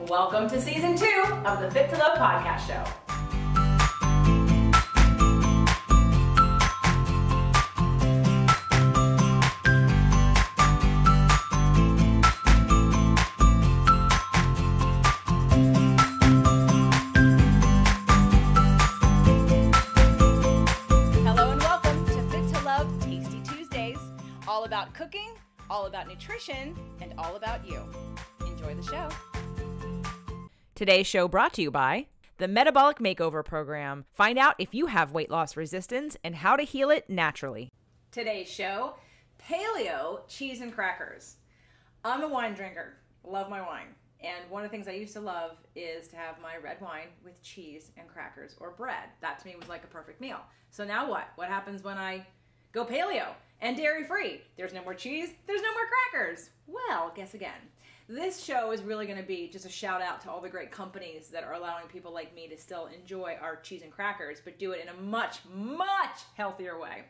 Welcome to season 2 of the Fit to Love podcast show. Hello and welcome to Fit to Love Tasty Tuesdays, all about cooking, all about nutrition, and all about you. Enjoy the show. Today's show brought to you by the Metabolic Makeover Program. Find out if you have weight loss resistance and how to heal it naturally. Today's show, Paleo cheese and crackers. I'm a wine drinker, love my wine. And one of the things I used to love is to have my red wine with cheese and crackers or bread. That to me was like a perfect meal. So now what? What happens when I go paleo and dairy-free? There's no more cheese, there's no more crackers. Well, guess again. This show is really going to be just a shout out to all the great companies that are allowing people like me to still enjoy our cheese and crackers, but do it in a much, much healthier way.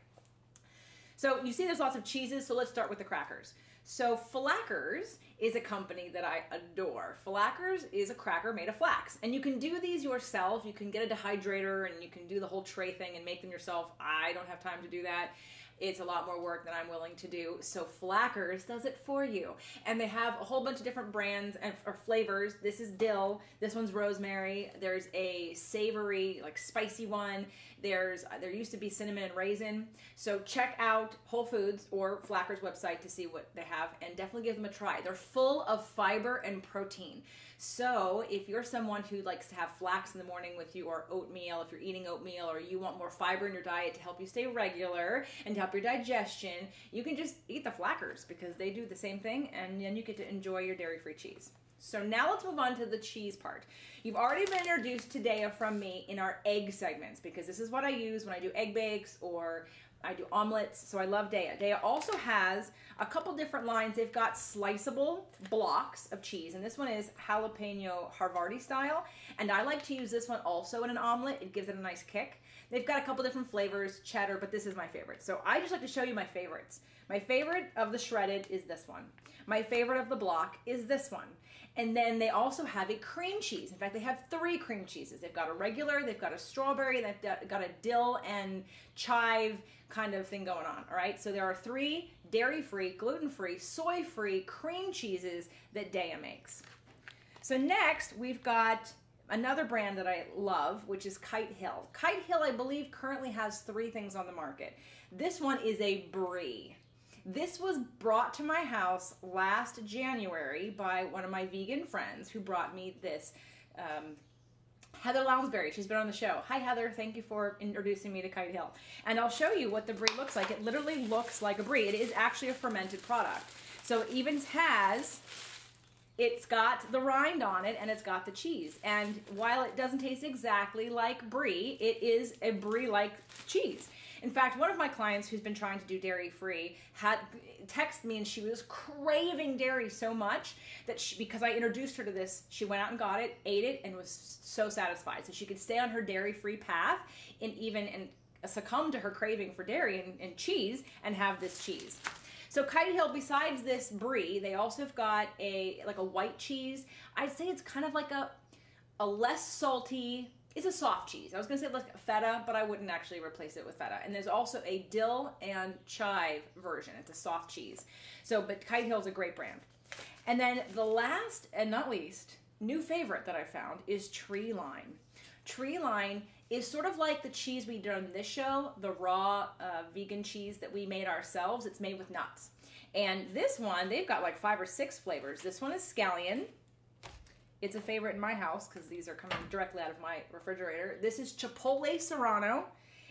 So you see there's lots of cheeses, so let's start with the crackers. So Flackers is a company that I adore. Flackers is a cracker made of flax. And you can do these yourself. You can get a dehydrator and you can do the whole tray thing and make them yourself. I don't have time to do that. It's a lot more work than I'm willing to do. So Flackers does it for you. And they have a whole bunch of different brands or flavors. This is dill. This one's rosemary. There's a savory, like spicy one. There used to be cinnamon and raisin. So check out Whole Foods or Flackers website to see what they have and definitely give them a try. They're full of fiber and protein. So if you're someone who likes to have flax in the morning with you or oatmeal, if you're eating oatmeal or you want more fiber in your diet to help you stay regular and to help your digestion, you can just eat the Flackers because they do the same thing and then you get to enjoy your dairy-free cheese. So now let's move on to the cheese part. You've already been introduced to Dea from me in our egg segments because this is what I use when I do egg bakes or I do omelets, so I love Dea. Dea also has a couple different lines. They've got sliceable blocks of cheese, and this one is jalapeno Havarti style, and I like to use this one also in an omelet. It gives it a nice kick. They've got a couple different flavors, cheddar, but this is my favorite. So I just like to show you my favorites. My favorite of the shredded is this one. My favorite of the block is this one. And then they also have a cream cheese. In fact, they have 3 cream cheeses. They've got a regular, they've got a strawberry, they've got a dill and chive kind of thing going on, all right? So there are 3 dairy-free, gluten-free, soy-free cream cheeses that Dea makes. So next, we've got another brand that I love, which is Kite Hill. Kite Hill, I believe, currently has 3 things on the market. This one is a Brie. This was brought to my house last January by one of my vegan friends who brought me this. Heather Lounsbury, she's been on the show. Hi Heather, thank you for introducing me to Kite Hill. And I'll show you what the Brie looks like. It literally looks like a Brie. It is actually a fermented product. So it even it's got the rind on it and it's got the cheese. And while it doesn't taste exactly like Brie, it is a Brie-like cheese. In fact, one of my clients who's been trying to do dairy-free had texted me and she was craving dairy so much that because I introduced her to this, she went out and got it, ate it, and was so satisfied. So she could stay on her dairy-free path and succumb to her craving for dairy and cheese and have this cheese. So Kite Hill, besides this Brie, they also have got a white cheese. I'd say it's kind of like a less salty. It's a soft cheese. I was going to say like feta, but I wouldn't actually replace it with feta. And there's also a dill and chive version. It's a soft cheese. But Kite Hill is a great brand. And then the last and not least, new favorite that I found is Treeline. Treeline is sort of like the cheese we did on this show, the raw vegan cheese that we made ourselves. It's made with nuts. And this one, they've got like 5 or 6 flavors. This one is scallion. It's a favorite in my house because these are coming directly out of my refrigerator. This is chipotle serrano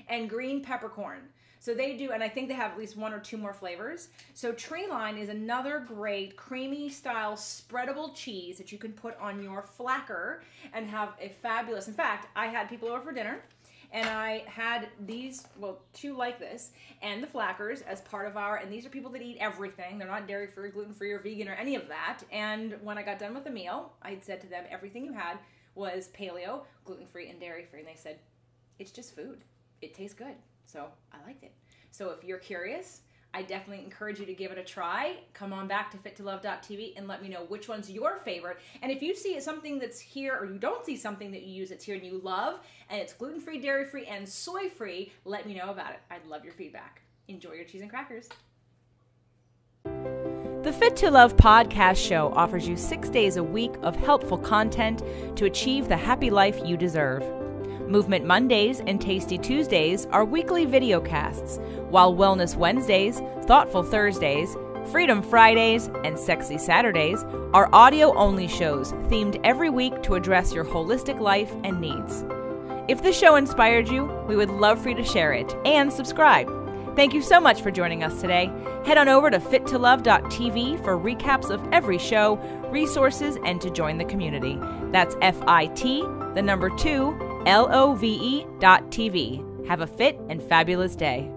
and green peppercorn. So they do, and I think they have at least 1 or 2 more flavors. So Treeline is another great creamy style spreadable cheese that you can put on your flacker and have a fabulous, in fact, I had people over for dinner and I had these, 2 like this, and the Flackers as part of and these are people that eat everything. They're not dairy-free, gluten-free, or vegan, or any of that. And when I got done with the meal, I had said to them, everything you had was paleo, gluten-free, and dairy-free. And they said, it's just food. It tastes good. So I liked it. So if you're curious, I definitely encourage you to give it a try. Come on back to fittolove.tv and let me know which one's your favorite. And if you see something that's here, or you don't see something that you use that's here and you love, and it's gluten-free, dairy-free, and soy-free, let me know about it. I'd love your feedback. Enjoy your cheese and crackers. The Fit to Love podcast show offers you 6 days a week of helpful content to achieve the happy life you deserve. Movement Mondays and Tasty Tuesdays are weekly video casts, while Wellness Wednesdays, Thoughtful Thursdays, Freedom Fridays, and Sexy Saturdays are audio-only shows themed every week to address your holistic life and needs. If the show inspired you, we would love for you to share it and subscribe. Thank you so much for joining us today. Head on over to fittolove.tv for recaps of every show, resources, and to join the community. That's FIT2LOVE.tv. Have a fit and fabulous day.